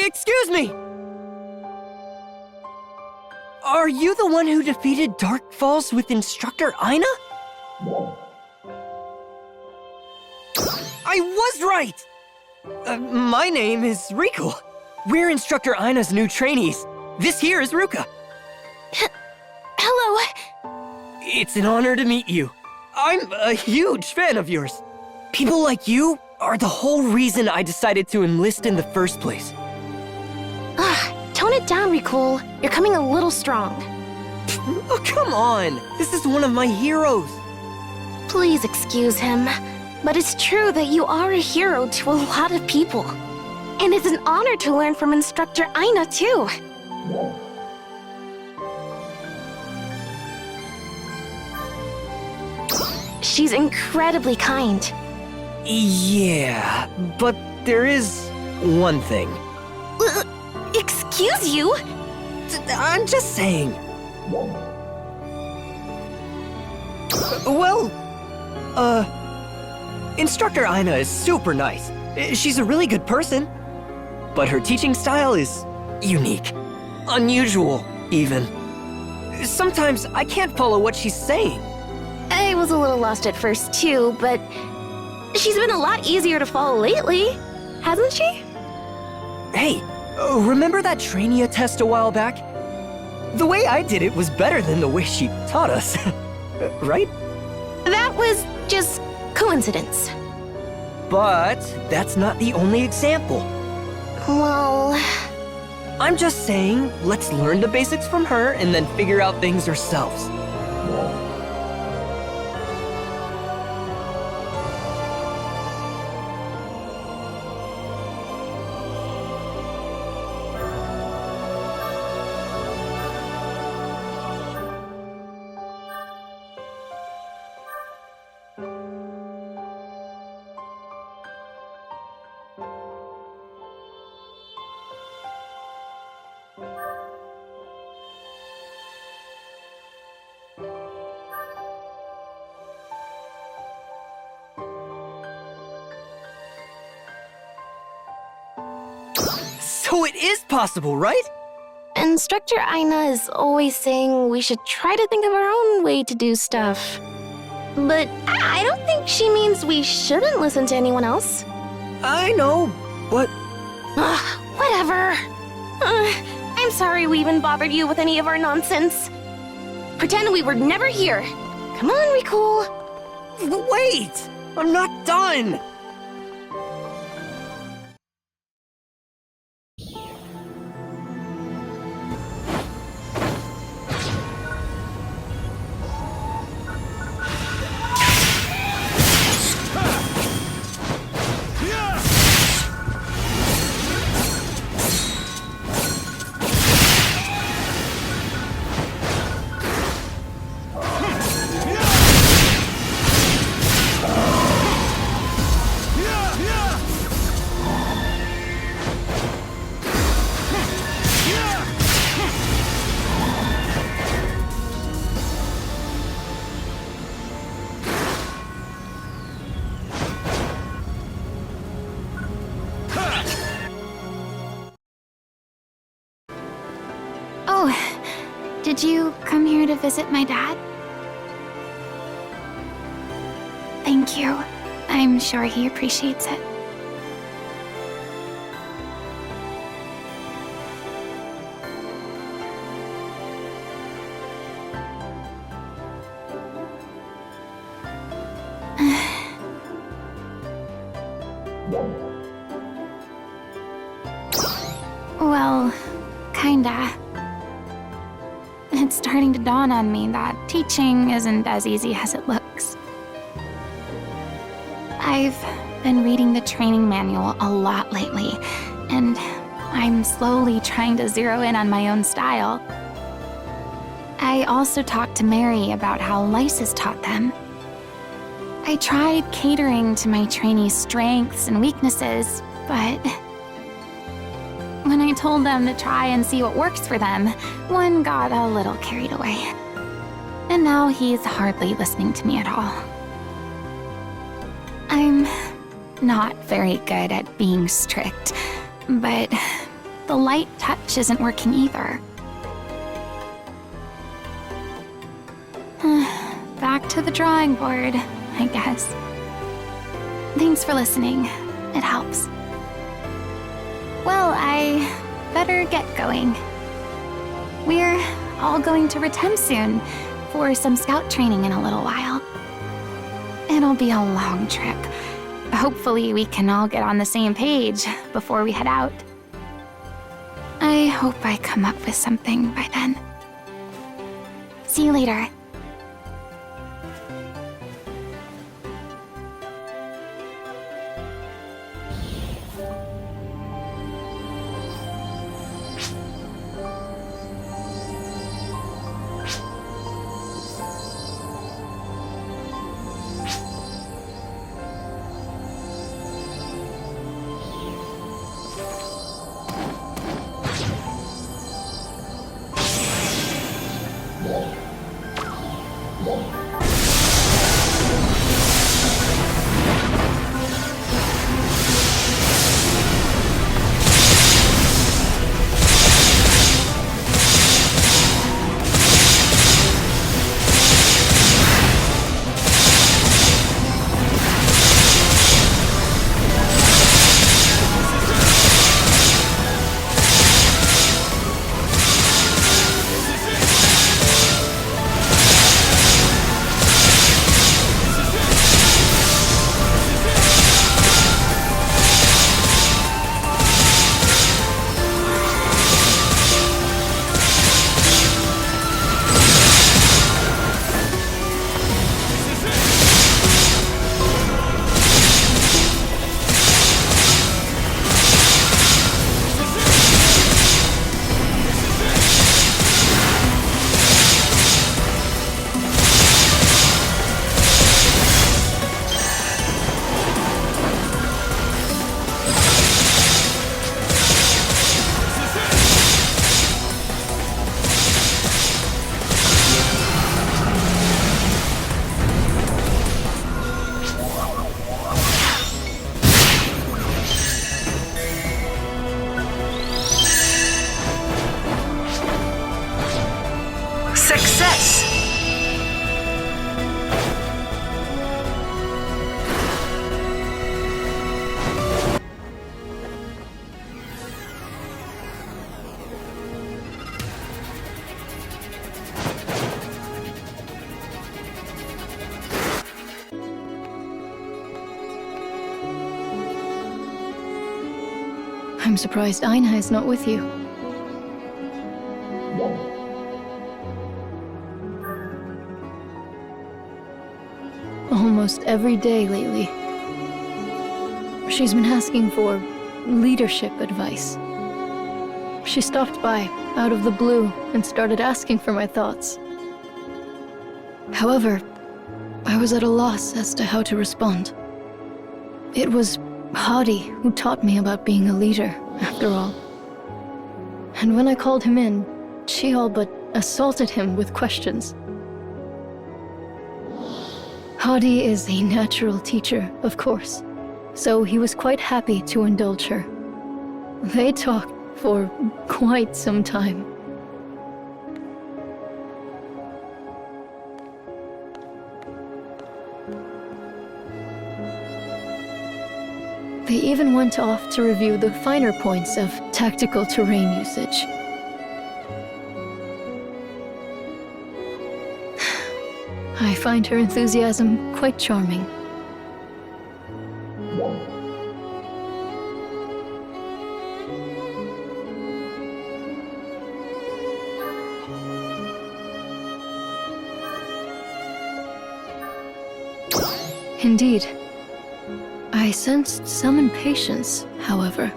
Excuse me! Are you the one who defeated Dark Falls with Instructor Aina? I was right! My name is Riku. We're Instructor Aina's new trainees. This here is Ruka. Hello. It's an honor to meet you. I'm a huge fan of yours. People like you are the whole reason I decided to enlist in the first place. Tone it down, Riku. You're coming a little strong. Oh, come on. This is one of my heroes. Please excuse him. But it's true that you are a hero to a lot of people. And it's an honor to learn from Instructor Aina, too. She's incredibly kind. Yeah, but there is one thing. Excuse you? I'm just saying. Well, Instructor Aina is super nice. She's a really good person. But her teaching style is unique. Unusual, even. Sometimes I can't follow what she's saying. I was a little lost at first, too, but she's been a lot easier to follow lately, hasn't she? Hey, remember that Trainia test a while back? The way I did it was better than the way she taught us, right? That was just coincidence. But that's not the only example. Well... I'm just saying, let's learn the basics from her and then figure out things ourselves. So it is possible, right? Instructor Aina is always saying we should try to think of our own way to do stuff. But I don't think she means we shouldn't listen to anyone else. I know, but... Whatever. I'm sorry we even bothered you with any of our nonsense. Pretend we were never here. Come on, Riku. Wait! I'm not done! Oh, did you come here to visit my dad? Thank you. I'm sure he appreciates it. Well, kinda. It's starting to dawn on me that teaching isn't as easy as it looks. I've been reading the training manual a lot lately, and I'm slowly trying to zero in on my own style. I also talked to Mary about how Lysis taught them. I tried catering to my trainees' strengths and weaknesses, but when I told them to try and see what works for them, one got a little carried away. And now he's hardly listening to me at all. I'm not very good at being strict, but the light touch isn't working either. Back to the drawing board, I guess. Thanks for listening. It helps. Well, I better get going. We're all going to Retem soon for some scout training in a little while. It'll be a long trip. Hopefully we can all get on the same page before we head out. I hope I come up with something by then. See you later. Success! I'm surprised Aina is not with you. Almost every day lately, she's been asking for leadership advice. She stopped by, out of the blue, and started asking for my thoughts. However, I was at a loss as to how to respond. It was Hadi who taught me about being a leader, after all. And when I called him in, she all but assaulted him with questions. Hadi is a natural teacher, of course, so he was quite happy to indulge her. They talked for quite some time. They even went off to review the finer points of tactical terrain usage. I find her enthusiasm quite charming. Indeed. I sensed some impatience, however.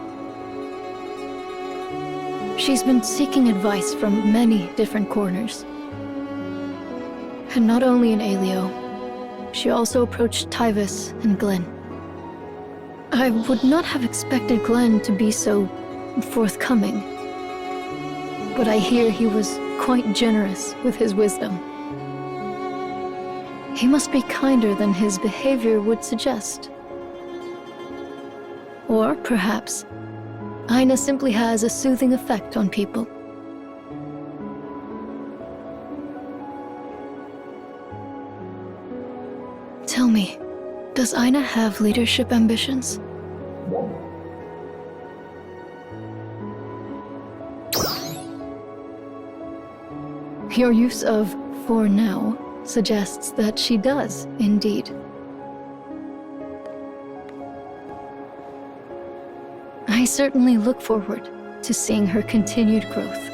She's been seeking advice from many different corners. And not only in Aelio, she also approached Tyvis and Glenn. I would not have expected Glenn to be so forthcoming, but I hear he was quite generous with his wisdom. He must be kinder than his behavior would suggest. Or perhaps Aina simply has a soothing effect on people. Tell me, does Aina have leadership ambitions? Your use of "for now" suggests that she does, indeed. I certainly look forward to seeing her continued growth.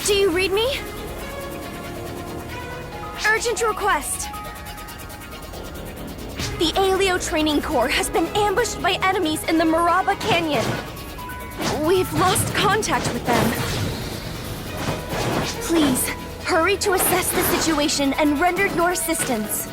Do you read me? Urgent request. The Aleo Training Corps has been ambushed by enemies in the Maraba Canyon. We've lost contact with them. Please, hurry to assess the situation and render your assistance.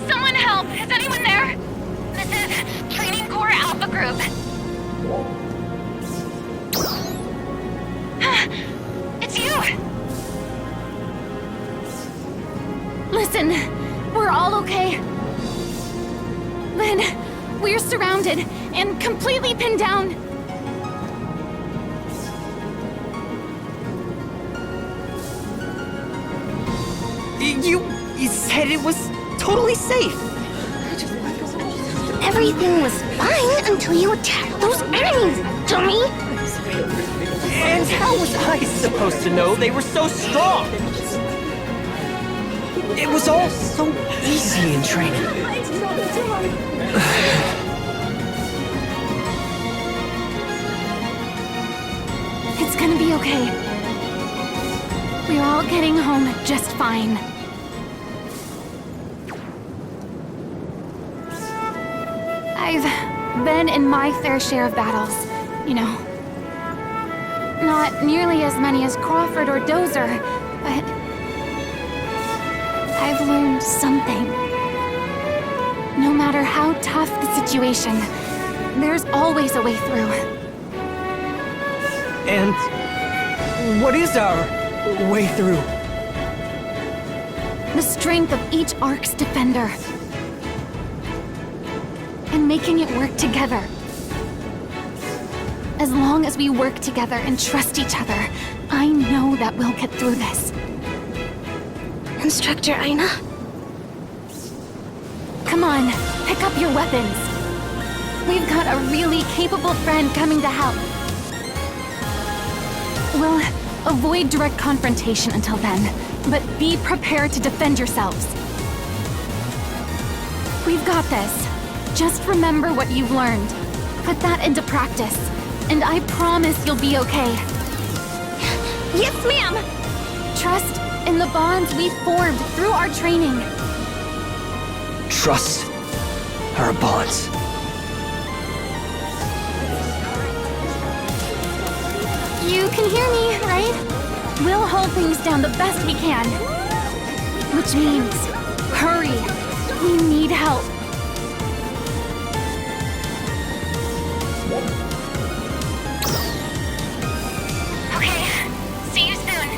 Someone help! Is anyone there? This is Training Corps Alpha Group. It's you! Listen, we're all okay. Then, we're surrounded and completely pinned down. You said it was totally safe. Everything was fine until you attacked those enemies, dummy! And how was I supposed to know they were so strong? It was all so easy in training. It's gonna be okay. We're all getting home just fine. I've been in my fair share of battles, you know. Not nearly as many as Crawford or Dozer, but I've learned something. No matter how tough the situation, there's always a way through. And what is our way through? The strength of each Ark's defender. And making it work together. As long as we work together and trust each other, I know that we'll get through this. Instructor Aina? Come on, pick up your weapons. We've got a really capable friend coming to help. We'll avoid direct confrontation until then, but be prepared to defend yourselves. We've got this. Just remember what you've learned. Put that into practice, and I promise you'll be okay. Yes, ma'am! Trust in the bonds we've formed through our training. Trust our bonds. You can hear me, right? We'll hold things down the best we can. Which means, hurry. We need help. Okay, see you soon.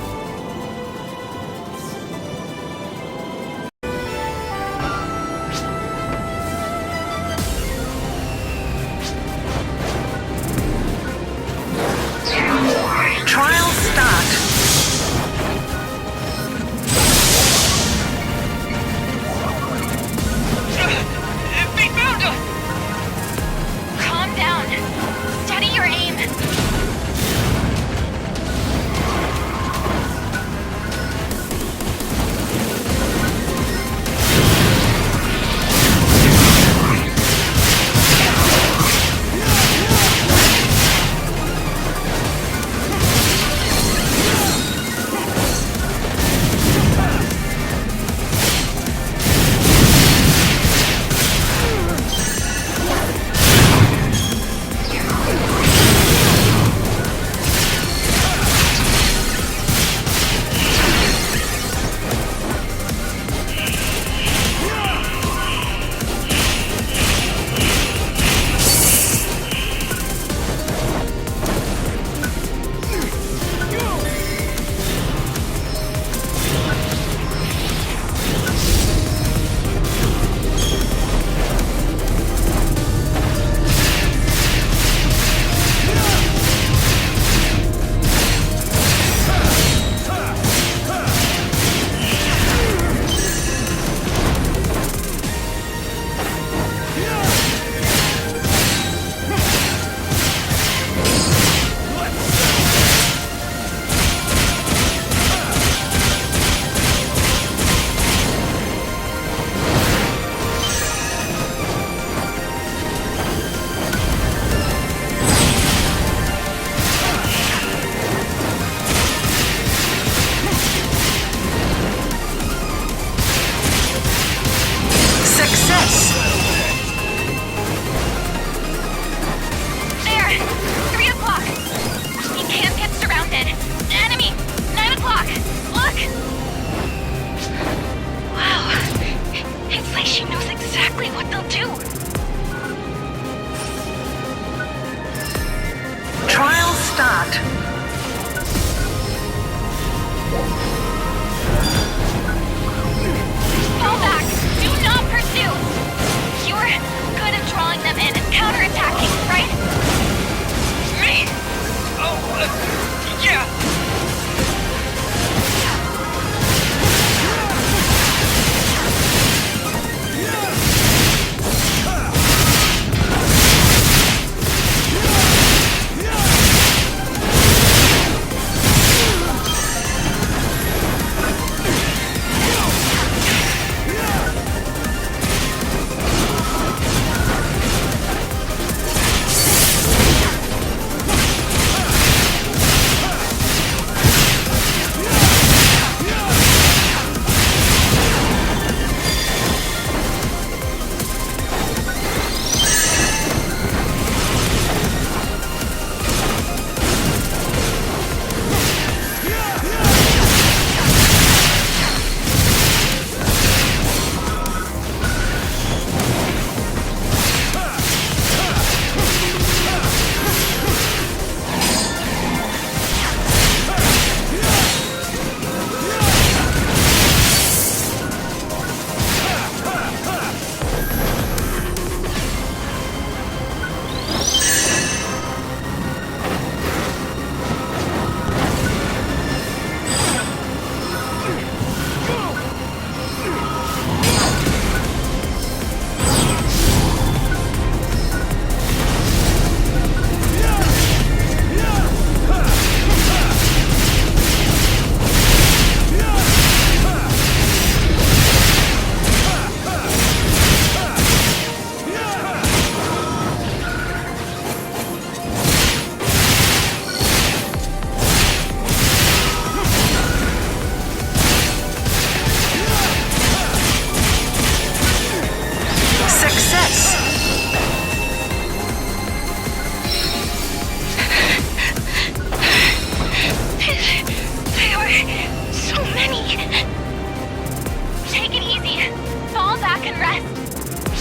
can rest.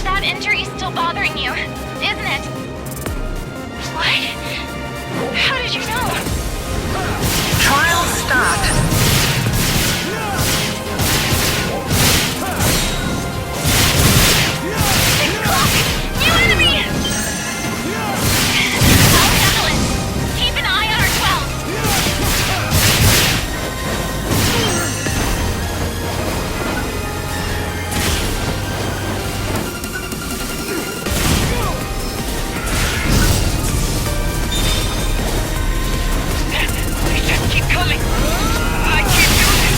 That injury's still bothering you, isn't it? What? How did you know? Trial start. New enemy! I'll handle it. Keep an eye on our 12. Keep coming. I can't do this.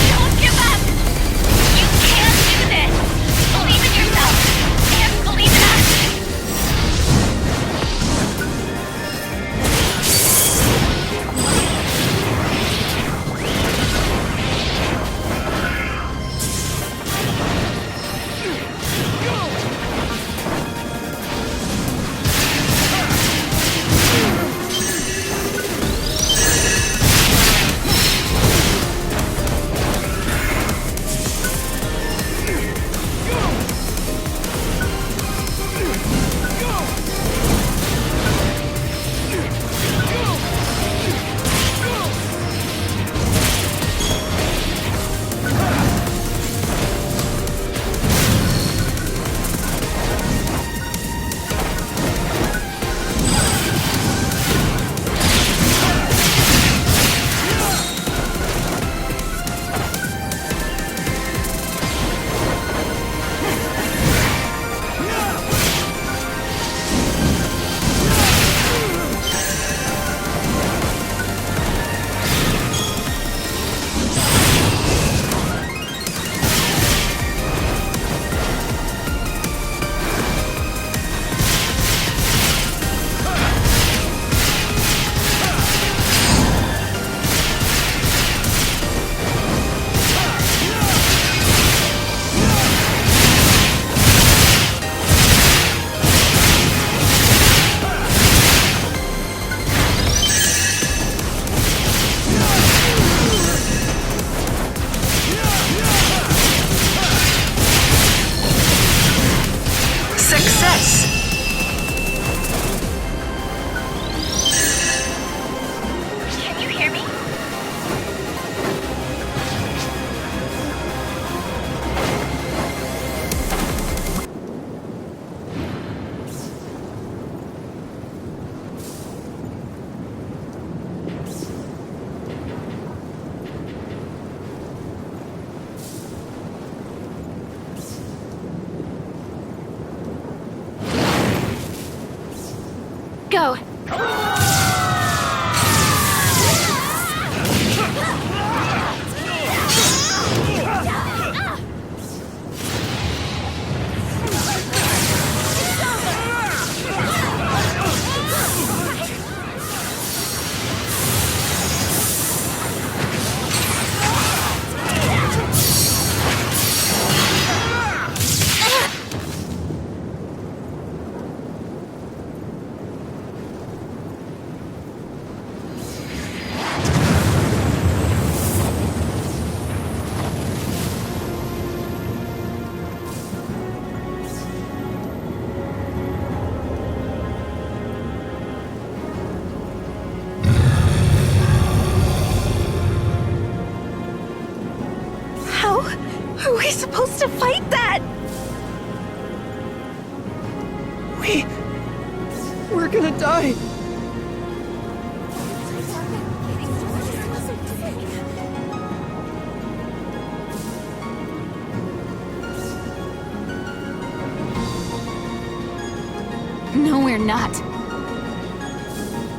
Don't give up! You can do this! Believe in yourself! And believe in us! Success. Can you hear me? Go! How are we supposed to fight that? We're gonna die. No, we're not.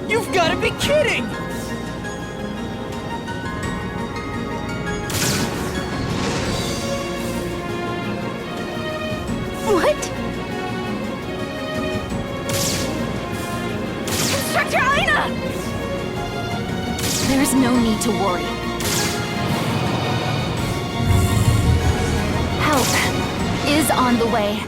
You've gotta be kidding! What? Instructor Aina! There's no need to worry. Help is on the way.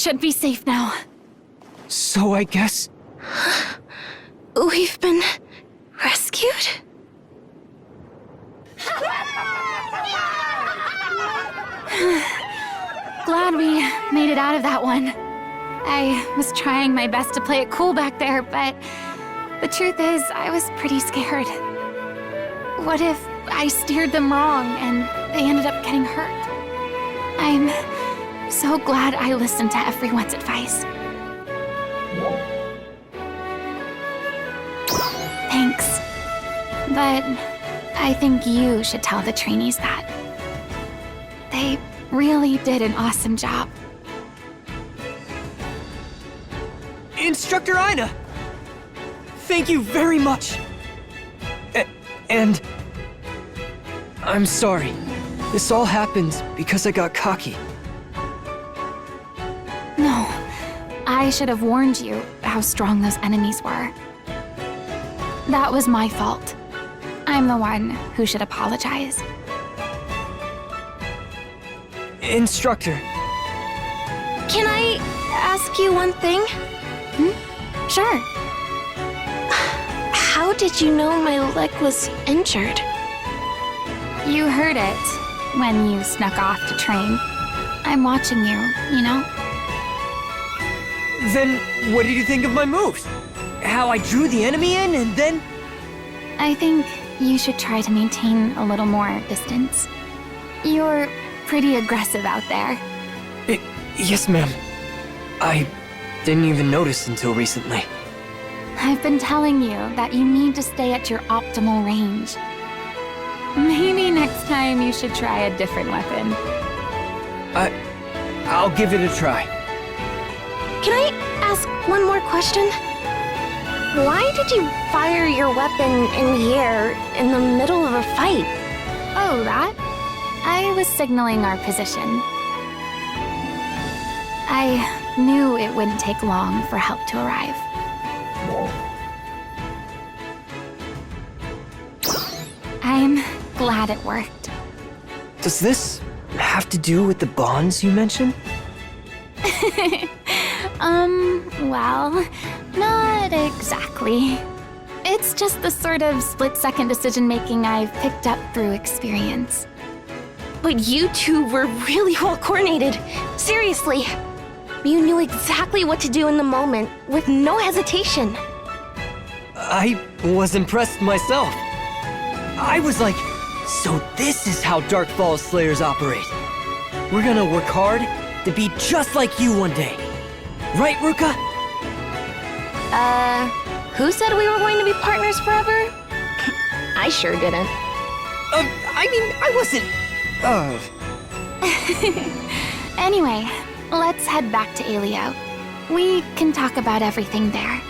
should be safe now. So I guess... We've been rescued? Glad we made it out of that one. I was trying my best to play it cool back there, but the truth is, I was pretty scared. What if I steered them wrong and they ended up getting hurt? I'm so glad I listened to everyone's advice. Thanks. But I think you should tell the trainees that. They really did an awesome job. Instructor Aina! Thank you very much! And... I'm sorry. This all happened because I got cocky. No, I should have warned you how strong those enemies were. That was my fault. I'm the one who should apologize. Instructor. Can I ask you one thing? Sure. How did you know my leg was injured? You heard it when you snuck off to train. I'm watching you, you know? Then what did you think of my moves? How I drew the enemy in and then... I think you should try to maintain a little more distance. You're pretty aggressive out there. Yes, ma'am. I didn't even notice until recently. I've been telling you that you need to stay at your optimal range. Maybe next time you should try a different weapon. I'll give it a try. Can I ask one more question? Why did you fire your weapon in the air in the middle of a fight? Oh, that? I was signaling our position. I knew it wouldn't take long for help to arrive. I'm glad it worked. Does this have to do with the bonds you mentioned? Well, not exactly. It's just the sort of split-second decision-making I've picked up through experience. But you two were really well coordinated. Seriously. You knew exactly what to do in the moment, with no hesitation. I was impressed myself. I was like, so this is how Dark Falls Slayers operate. We're gonna work hard to be just like you one day. Right, Ruka? Who said we were going to be partners forever? I sure didn't. I wasn't... Anyway, let's head back to Elio. We can talk about everything there.